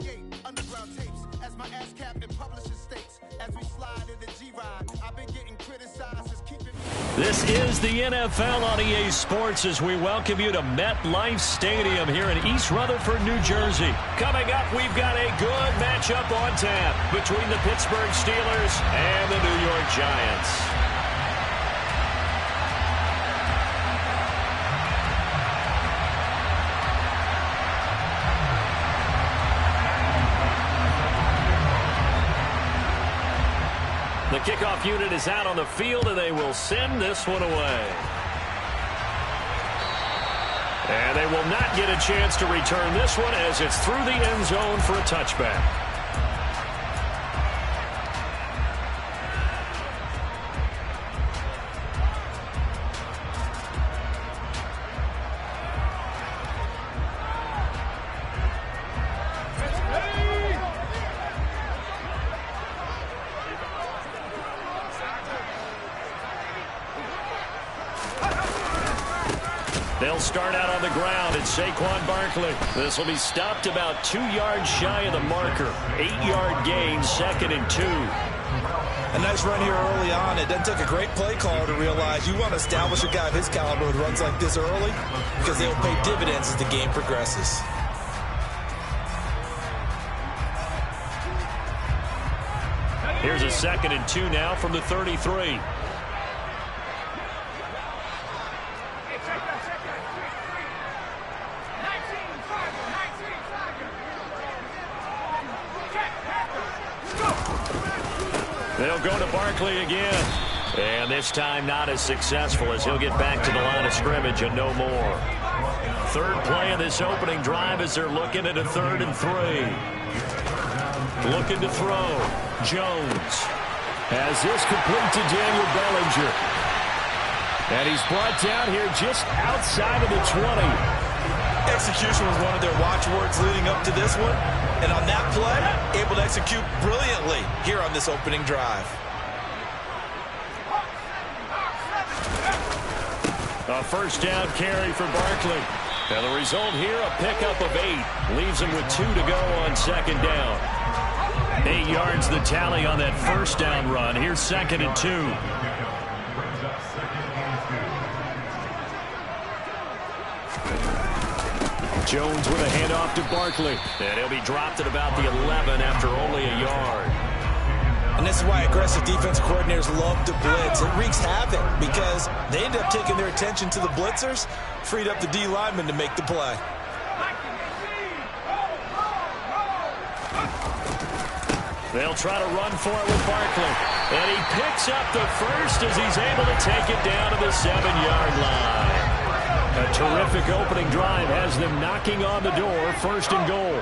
create underground tapes as my ass cap in publishing states. As we slide in the G-Ride, I've been getting criticized as keeping me. This is the NFL on EA Sports as we welcome you to MetLife Stadium here in East Rutherford, New Jersey. Coming up, we've got a good matchup on tap between the Pittsburgh Steelers and the New York Giants. The kickoff unit is out on the field, and they will send this one away. And they will not get a chance to return this one as it's through the end zone for a touchback. They'll start out on the ground. It's Saquon Barkley. This will be stopped about 2 yards shy of the marker. 8-yard gain, 2nd and 2. A nice run here early on. It doesn't take a great play caller to realize you want to establish a guy of his caliber who runs like this early because they will pay dividends as the game progresses. Here's a 2nd and 2 now from the 33. They'll go to Barkley again. And this time not as successful as he'll get back to the line of scrimmage and no more. Third play of this opening drive as they're looking at a 3rd and 3. Looking to throw. Jones has this complete to Daniel Bellinger. And he's brought down here just outside of the 20. Execution was one of their watchwords leading up to this one. And on that play, able to execute brilliantly here on this opening drive. A first down carry for Barkley. And the result here, a pickup of 8. Leaves him with 2 to go on 2nd down. 8 yards the tally on that first down run. Here's 2nd and 2. Jones with a handoff to Barkley. And he'll be dropped at about the 11 after only a yard. And this is why aggressive defense coordinators love to blitz. It wreaks havoc because they end up taking their attention to the blitzers, freed up the D lineman to make the play. They'll try to run for it with Barkley. And he picks up the first as he's able to take it down to the 7-yard line. A terrific opening drive has them knocking on the door, 1st and goal.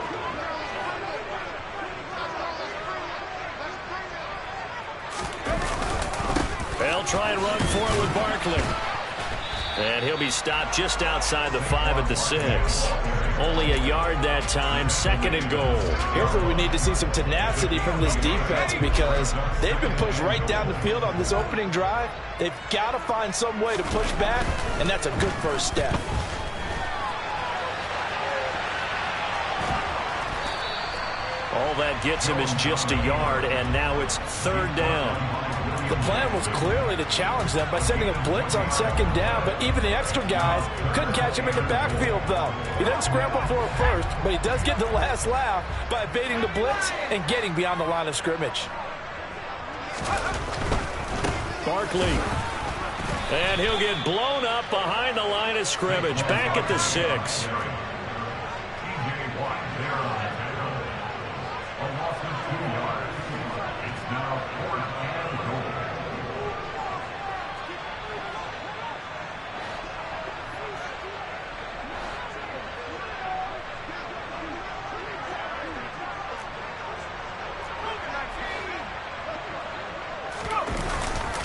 They'll try and run for it with Barkley. And he'll be stopped just outside the 5 at the 6. Only a yard that time, 2nd and goal. Here's where we need to see some tenacity from this defense because they've been pushed right down the field on this opening drive. They've got to find some way to push back, and that's a good first step. All that gets him is just a yard, and now it's 3rd down. The plan was clearly to challenge them by sending a blitz on 2nd down, but even the extra guys couldn't catch him in the backfield, though. He doesn't scramble for a first, but he does get the last laugh by evading the blitz and getting beyond the line of scrimmage. Barkley. And he'll get blown up behind the line of scrimmage, back at the 6.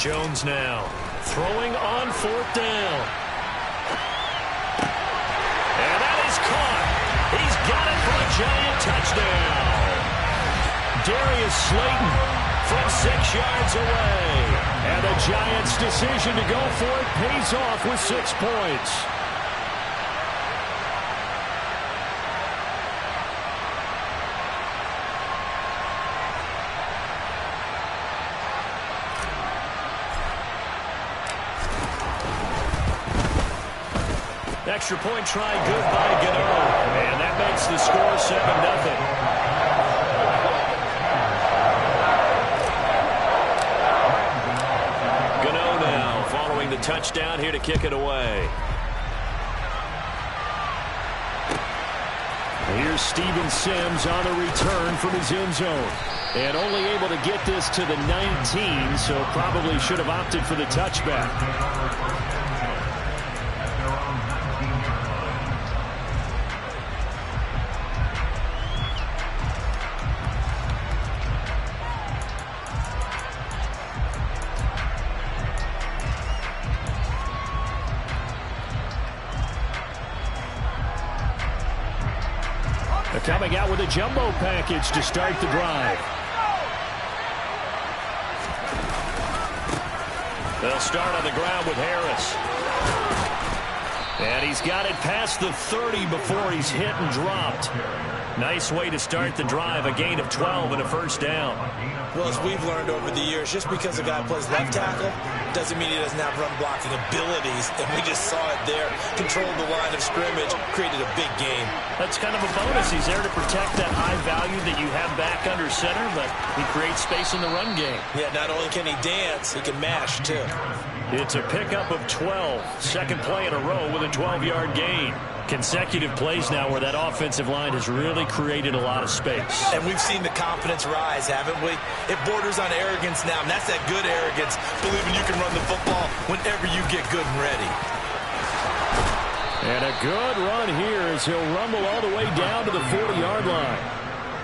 Jones now throwing on 4th down. And that is caught. He's got it for a giant touchdown. Darius Slayton from 6 yards away. And the Giants' decision to go for it pays off with 6 points. Extra point try good by Gano. And that makes the score 7-0. The touchdown here to kick it away. Here's Steven Sims on a return from his end zone. And only able to get this to the 19, so probably should have opted for the touchback. Coming out with a jumbo package to start the drive. They'll start on the ground with Harris. And he's got it past the 30 before he's hit and dropped. Nice way to start the drive. A gain of 12 and a first down. Well, as we've learned over the years, just because a guy plays left tackle doesn't mean he doesn't have run blocking abilities. And we just saw it there. Controlled the line of scrimmage, created a big game. That's kind of a bonus. He's there to protect that high value that you have back under center, but he creates space in the run game. Yeah, not only can he dance, he can mash, too. It's a pickup of 12. Second play in a row with a 12-yard gain. Consecutive plays now where that offensive line has really created a lot of space. And we've seen the confidence rise, haven't we? It borders on arrogance now, and that's that good arrogance, believing you can run the football whenever you get good and ready. And a good run here as he'll rumble all the way down to the 40-yard line.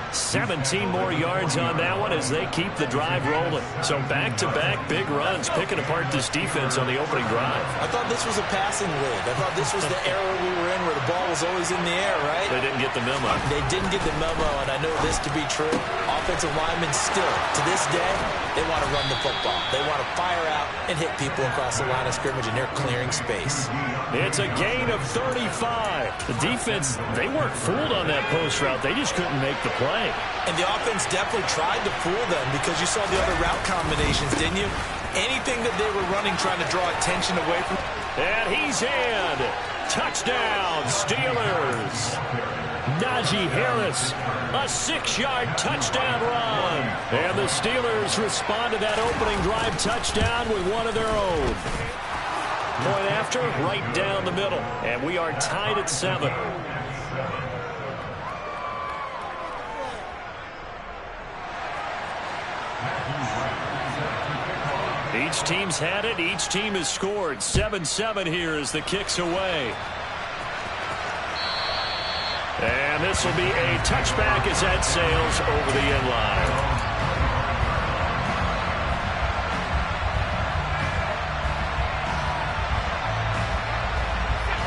17 more yards on that one as they keep the drive rolling. So back-to-back big runs, picking apart this defense on the opening drive. I thought this was a passing league. I thought this was the era we were in where the ball was always in the air, right? They didn't get the memo. They didn't get the memo, and I know this to be true. Offensive linemen still, to this day, they want to run the football. They want to fire out and hit people across the line of scrimmage, and they're clearing space. It's a gain of 35. The defense, they weren't fooled on that post route. They just couldn't make the play. And the offense definitely tried to fool them because you saw the other route combinations, didn't you? Anything that they were running trying to draw attention away from. And he's in. Touchdown, Steelers. Najee Harris, a 6-yard touchdown run. And the Steelers respond to that opening drive touchdown with one of their own. Point after, right down the middle. And we are tied at 7. Each team's had it. Each team has scored. 7-7 here as the kick's away. And this will be a touchback as that sails over the end line.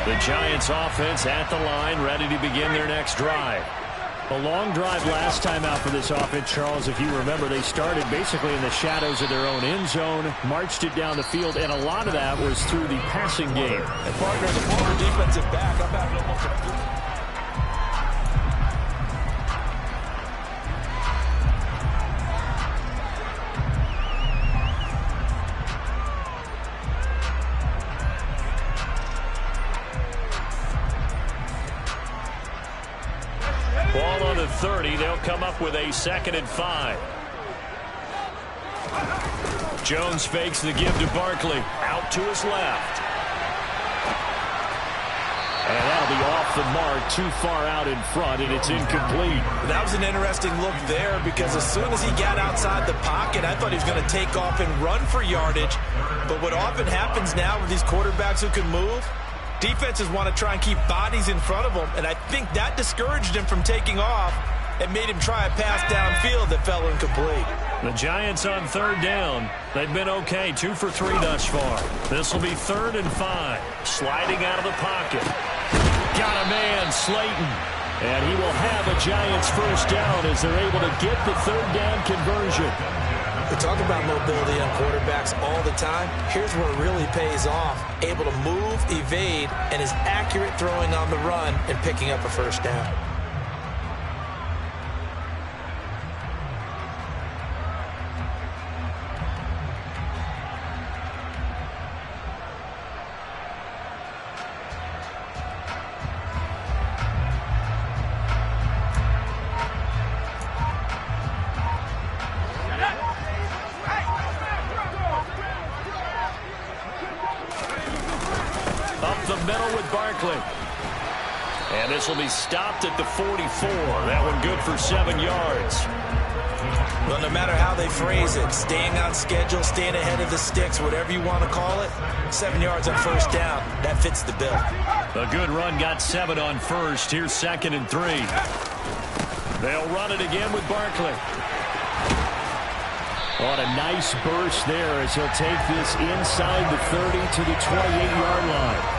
The Giants offense at the line, ready to begin their next drive. A long drive last time out for this offense, Charles. If you remember, they started basically in the shadows of their own end zone, marched it down the field, and a lot of that was through the passing game. And partner, the former defensive back, I'm having almost a... Ball on the 30. They'll come up with a 2nd and 5. Jones fakes the give to Barkley. Out to his left. And that'll be off the mark, too far out in front, and it's incomplete. That was an interesting look there because as soon as he got outside the pocket, I thought he was going to take off and run for yardage. But what often happens now with these quarterbacks who can move, defenses want to try and keep bodies in front of them, and I think that discouraged him from taking off and made him try a pass downfield that fell incomplete. The Giants on 3rd down. They've been okay, 2 for 3 thus far. This will be 3rd and 5. Sliding out of the pocket. Got a man, Slayton. And he will have a Giants first down as they're able to get the 3rd down conversion. We talk about mobility on quarterbacks all the time. Here's where it really pays off. Able to move, evade, and is accurate throwing on the run and picking up a first down. this will be stopped at the 44. That one good for 7 yards. Well, no matter how they phrase it, staying on schedule, staying ahead of the sticks, whatever you want to call it, 7 yards on first down, that fits the bill. A good run got 7 on first. Here's 2nd and 3. They'll run it again with Barkley. On a nice burst there as he'll take this inside the 30 to the 28-yard line.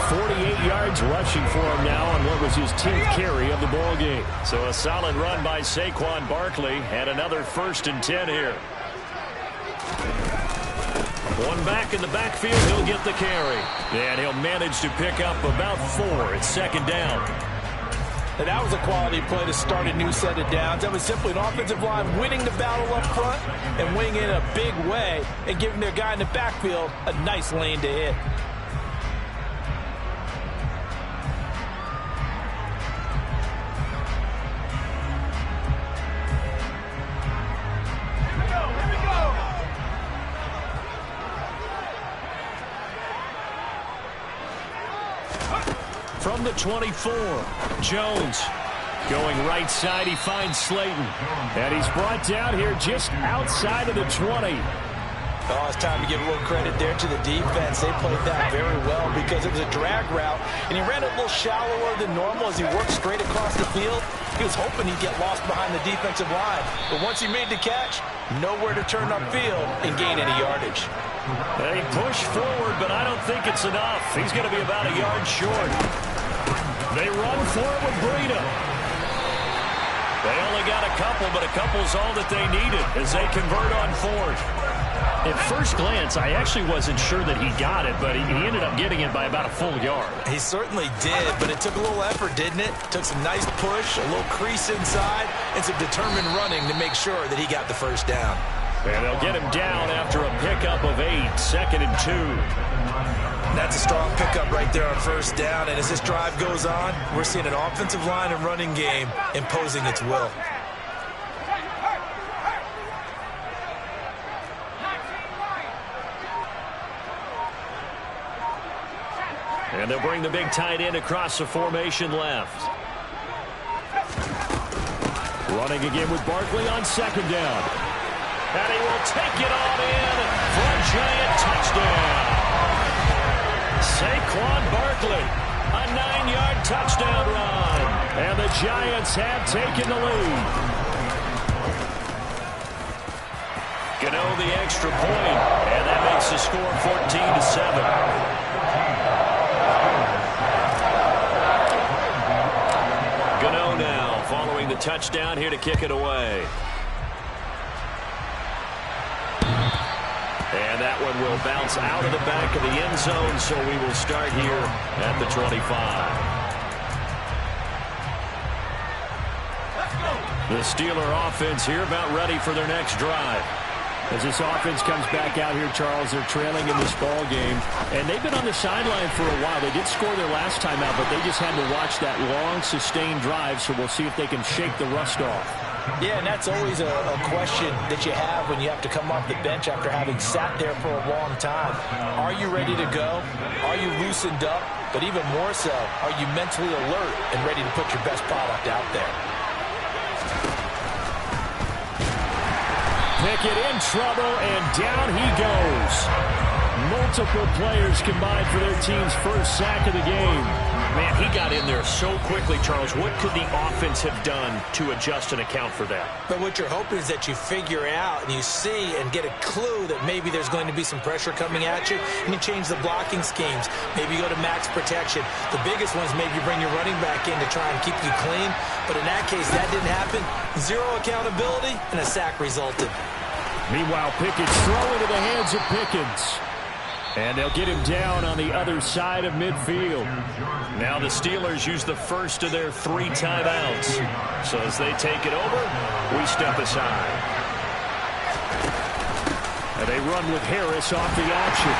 48 yards rushing for him now on what was his 10th carry of the ball game. So a solid run by Saquon Barkley, and another 1st and 10 here. One back in the backfield, he'll get the carry. And he'll manage to pick up about 4 at 2nd down. And that was a quality play to start a new set of downs. That was simply an offensive line winning the battle up front and winning it in a big way and giving their guy in the backfield a nice lane to hit. From the 24, Jones going right side. He finds Slayton. And he's brought down here just outside of the 20. Oh, it's time to give a little credit there to the defense. They played that very well because it was a drag route, and he ran a little shallower than normal as he worked straight across the field. He was hoping he'd get lost behind the defensive line. But once he made the catch, nowhere to turn upfield and gain any yardage. They push forward, but I don't think it's enough. He's going to be about a yard short. They run for it with Breida. They only got a couple, but a couple's all that they needed as they convert on 4th. At first glance, I actually wasn't sure that he got it, but he ended up getting it by about a full yard. He certainly did, but it took a little effort, didn't it? Took some nice push, a little crease inside, and some determined running to make sure that he got the first down. And they'll get him down after a pickup of 8, 2nd and 2. That's a strong pickup right there on first down, and as this drive goes on, we're seeing an offensive line and running game imposing its will. And they'll bring the big tight end across the formation left. Running again with Barkley on 2nd down. And he will take it on in for a giant touchdown. Saquon Barkley, a 9-yard touchdown run. And the Giants have taken the lead. Gano the extra point, and that makes the score 14-7. Gano now following the touchdown here to kick it away. And that one will bounce out of the back of the end zone, so we will start here at the 25. The Steeler offense here about ready for their next drive. As this offense comes back out here, Charles, they're trailing in this ball game. And they've been on the sideline for a while. They did score their last time out, but they just had to watch that long, sustained drive, so we'll see if they can shake the rust off. Yeah, and that's always a question that you have when you have to come off the bench after having sat there for a long time. Are you ready to go? Are you loosened up? But even more so, are you mentally alert and ready to put your best product out there? Pickett in trouble, and down he goes. Multiple players combined for their team's first sack of the game. Man, he got in there so quickly, Charles. What could the offense have done to adjust and account for that? But what you're hoping is that you figure out and you see and get a clue that maybe there's going to be some pressure coming at you, and you change the blocking schemes. Maybe you go to max protection. The biggest one is maybe you bring your running back in to try and keep you clean. But in that case, that didn't happen. Zero accountability, and a sack resulted. Meanwhile, Pickett's throw into the hands of Pickens. And they'll get him down on the other side of midfield. Now the Steelers use the first of their 3 timeouts. So as they take it over, we step aside. And they run with Harris off the option.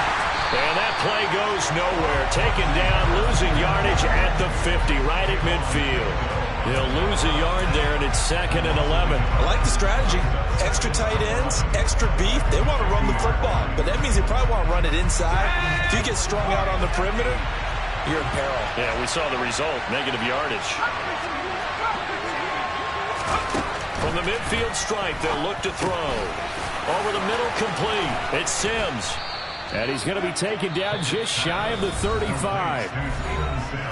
And that play goes nowhere. Taken down, losing yardage at the 50, right at midfield. They'll lose a yard there, and it's 2nd and 11. I like the strategy. Extra tight ends, extra beef. They want to run the football, but that means they probably want to run it inside. If you get strung out on the perimeter, you're in peril. Yeah, we saw the result, negative yardage. From the midfield stripe, they'll look to throw. Over the middle, complete. It's Sims. And he's going to be taken down just shy of the 35.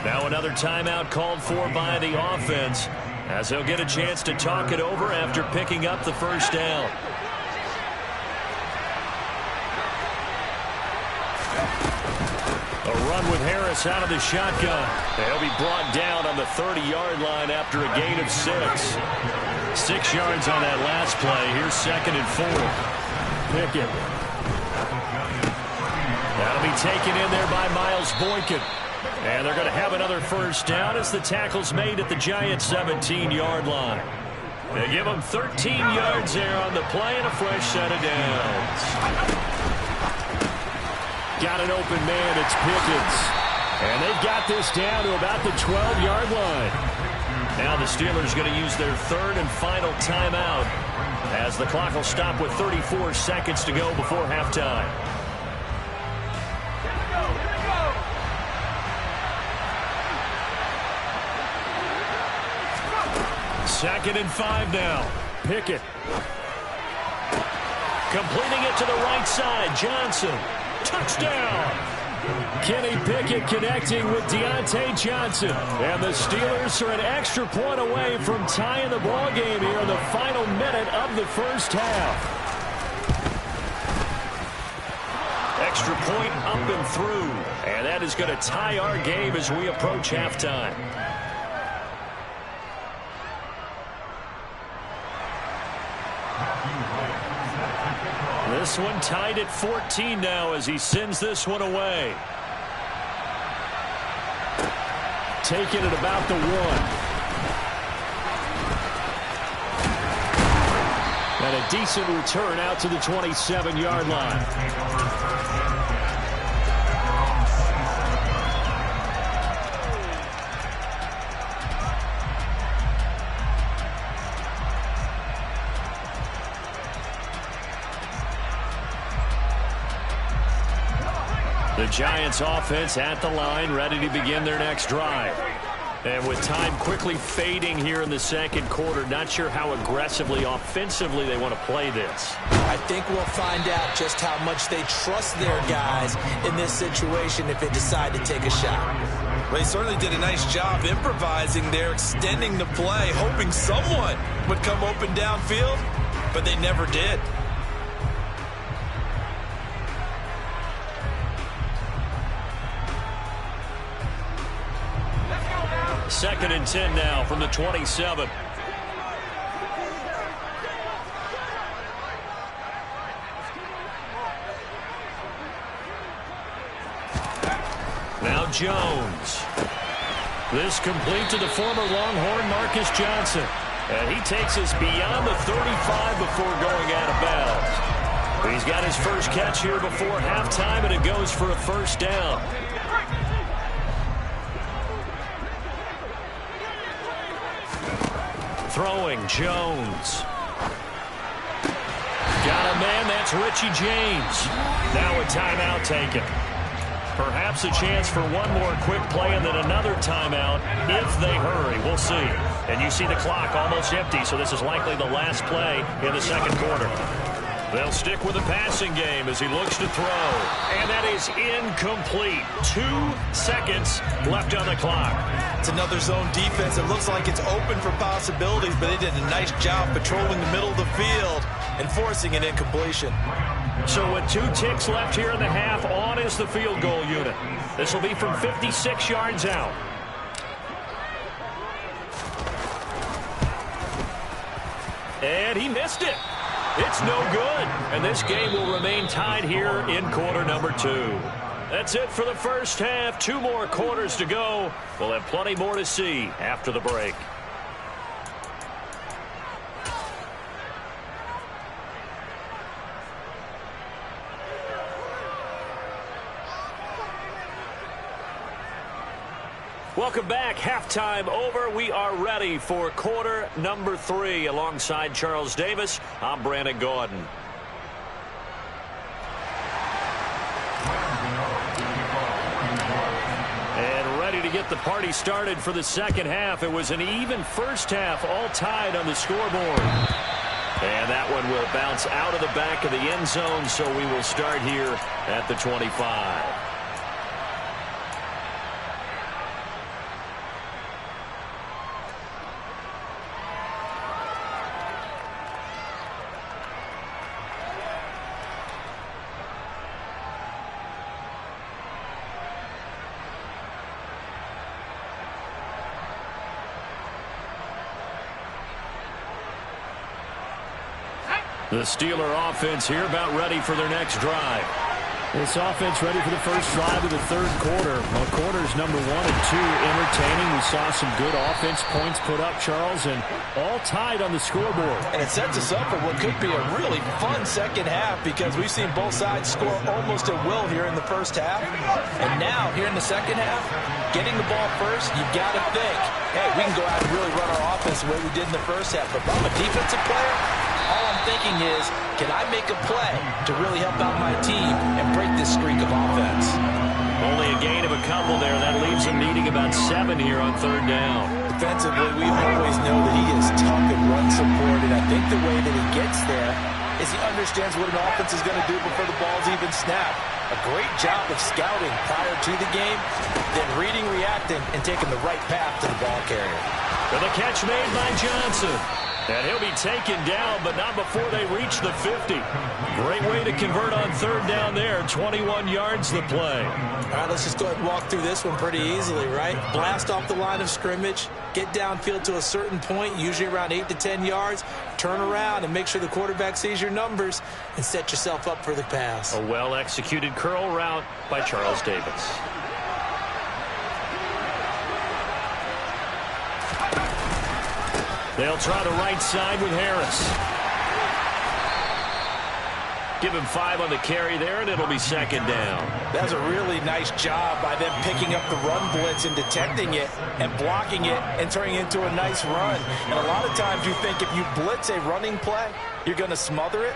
Now another timeout called for by the offense, as they'll get a chance to talk it over after picking up the first down. A run with Harris out of the shotgun. He'll be brought down on the 30-yard line after a gain of 6. 6 yards on that last play. Here's 2nd and 4. Pickett. That'll be taken in there by Miles Boykin. And they're going to have another first down as the tackle's made at the Giants' 17-yard line. They give them 13 yards there on the play and a fresh set of downs. Got an open man. It's Pickens. And they've got this down to about the 12-yard line. Now the Steelers going to use their 3rd and final timeout as the clock will stop with 34 seconds to go before halftime. Second and 5 now. Pickett. Completing it to the right side. Johnson. Touchdown. Kenny Pickett connecting with Deontay Johnson. And the Steelers are an extra point away from tying the ball game here in the final minute of the first half. Extra point up and through. And that is going to tie our game as we approach halftime. This one tied at 14 now as he sends this one away. Taking it about the 1. And a decent return out to the 27-yard line. The Giants offense at the line, ready to begin their next drive. And with time quickly fading here in the second quarter, not sure how aggressively, offensively they want to play this. I think we'll find out just how much they trust their guys in this situation if they decide to take a shot. They certainly did a nice job improvising there, extending the play, hoping someone would come open downfield, but they never did. 2nd and 10 now from the 27. Now Jones. This complete to the former Longhorn Marcus Johnson. And he takes us beyond the 35 before going out of bounds. He's got his first catch here before halftime, and it goes for a first down. Throwing, Jones. Got a man, that's Richie James. Now a timeout taken. Perhaps a chance for one more quick play and then another timeout if they hurry. We'll see. And you see the clock almost empty, so this is likely the last play in the second quarter. They'll stick with the passing game as he looks to throw. And that is incomplete. 2 seconds left on the clock. It's another zone defense. It looks like it's open for possibilities, but they did a nice job patrolling the middle of the field and forcing an incompletion. So with 2 ticks left here in the half, on is the field goal unit. This will be from 56 yards out. And he missed it. It's no good. And this game will remain tied here in quarter number 2. That's it for the first half. 2 more quarters to go. We'll have plenty more to see after the break. Welcome back. Halftime over. We are ready for quarter number 3. Alongside Charles Davis, I'm Brandon Gordon. And get the party started for the second half. It was an even first half, all tied on the scoreboard. And that one will bounce out of the back of the end zone, so we will start here at the 25. The Steeler offense here about ready for their next drive. This offense ready for the first drive of the third quarter. Well, quarters number 1 and 2 entertaining. We saw some good offense points put up, Charles, and all tied on the scoreboard. And it sets us up for what could be a really fun second half because we've seen both sides score almost at will here in the first half. And now, here in the second half, getting the ball first, you've got to think, hey, we can go out and really run our offense the way we did in the first half. But if I'm a defensive player, all I'm thinking is, can I make a play to really help out my team and break this streak of offense? Only a gain of a couple there. That leaves him needing about 7 here on third down. Defensively, we always know that he is tough and run support, and I think the way that he gets there is he understands what an offense is going to do before the ball's even snapped. A great job of scouting prior to the game, then reading, reacting, and taking the right path to the ball carrier. For the catch made by Johnson. And he'll be taken down, but not before they reach the 50. Great way to convert on third down there. 21 yards the play. All right, let's just go ahead and walk through this one pretty easily, right? Blast off the line of scrimmage, get downfield to a certain point, usually around 8 to 10 yards, turn around and make sure the quarterback sees your numbers and set yourself up for the pass. A well-executed curl route by Charles Davis. They'll try the right side with Harris. Give him 5 on the carry there, and it'll be second down. That's a really nice job by them picking up the run blitz and detecting it and blocking it and turning it into a nice run. And a lot of times you think if you blitz a running play, you're going to smother it.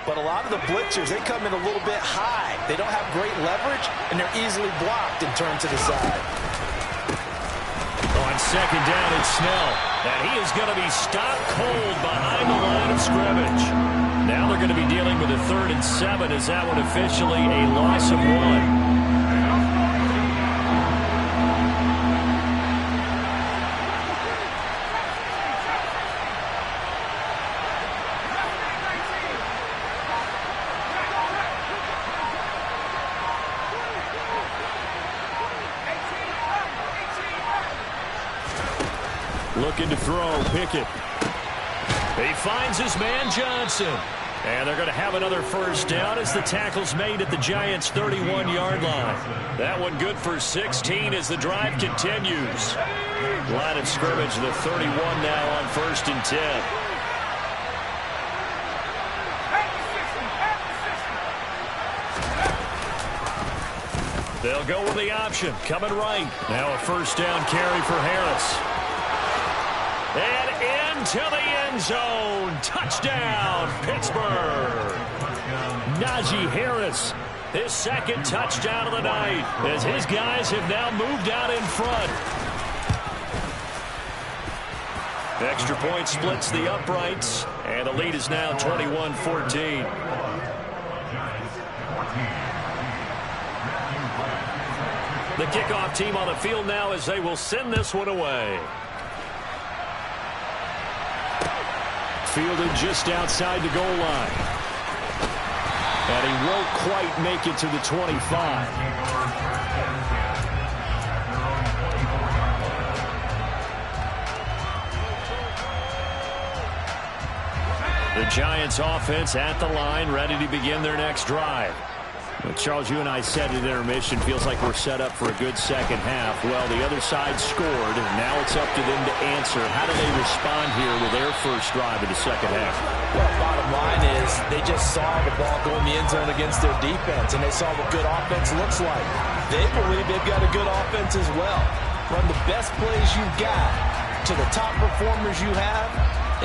But a lot of the blitzers, they come in a little bit high. They don't have great leverage, and they're easily blocked and turned to the side. On second down, it's Snell. And he is going to be stopped cold behind the line of scrimmage. Now they're going to be dealing with a 3rd and 7 as that one officially a loss of 1. Looking to throw, Pickett. He finds his man Johnson. And they're going to have another first down as the tackle's made at the Giants' 31-yard line. That one good for 16 as the drive continues. Line of scrimmage, the 31 now on 1st and 10. They'll go with the option, coming right. Now a first down carry for Harris. And into the end zone. Touchdown, Pittsburgh. Najee Harris, his 2nd touchdown of the night, as his guys have now moved out in front. Extra point splits the uprights, and the lead is now 21-14. The kickoff team on the field now as they will send this one away. Fielded just outside the goal line. And he won't quite make it to the 25. The Giants offense at the line, ready to begin their next drive. Well, Charles, you and I said at intermission, feels like we're set up for a good second half. Well, the other side scored, and now it's up to them to answer. How do they respond here with their first drive of the second half? Well, bottom line is they just saw the ball go in the end zone against their defense, and they saw what good offense looks like. They believe they've got a good offense as well. Run the best plays you've got to the top performers you have,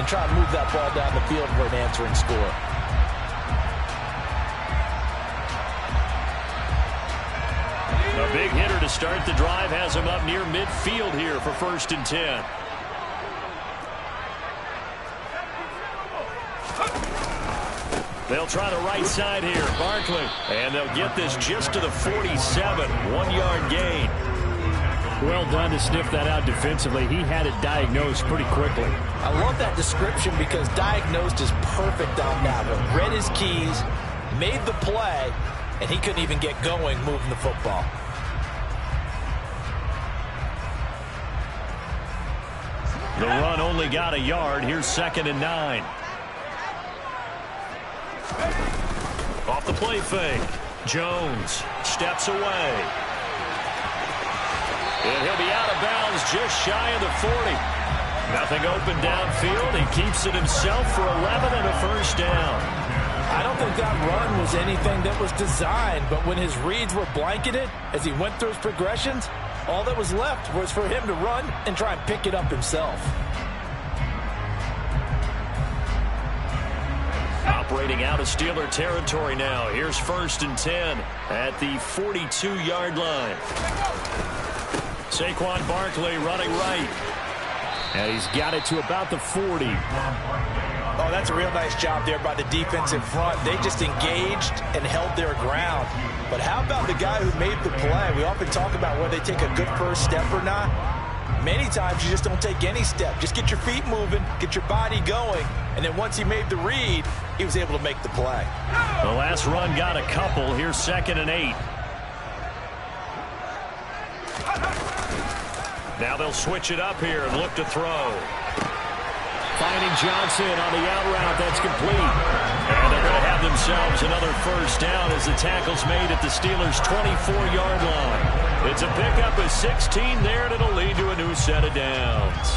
and try to move that ball down the field for an answering score. A big hitter to start the drive has him up near midfield here for 1st and 10. They'll try the right side here. Barkley. And they'll get this just to the 47. 1-yard gain. Well done to sniff that out defensively. He had it diagnosed pretty quickly. I love that description because diagnosed is perfect on that one. Read his keys, made the play, and he couldn't even get going moving the football. The run only got a yard. Here's 2nd and 9. Off the play fake. Jones steps away. And he'll be out of bounds just shy of the 40. Nothing open downfield. He keeps it himself for 11 and a 1st down. I don't think that run was anything that was designed, but when his reads were blanketed as he went through his progressions, all that was left was for him to run and try and pick it up himself. Operating out of Steeler territory now. Here's 1st and 10 at the 42-yard line. Saquon Barkley running right. And he's got it to about the 40. Oh, that's a real nice job there by the defensive front. They just engaged and held their ground. But how about the guy who made the play? We often talk about whether they take a good first step or not. Many times you just don't take any step. Just get your feet moving, get your body going, and then once he made the read, he was able to make the play. The last run got a couple. Here's 2nd and 8. Now they'll switch it up here and look to throw. Finding Johnson on the out route. That's complete. And they're going to have themselves another 1st down as the tackle's made at the Steelers' 24-yard line. It's a pickup of 16 there, and it'll lead to a new set of downs.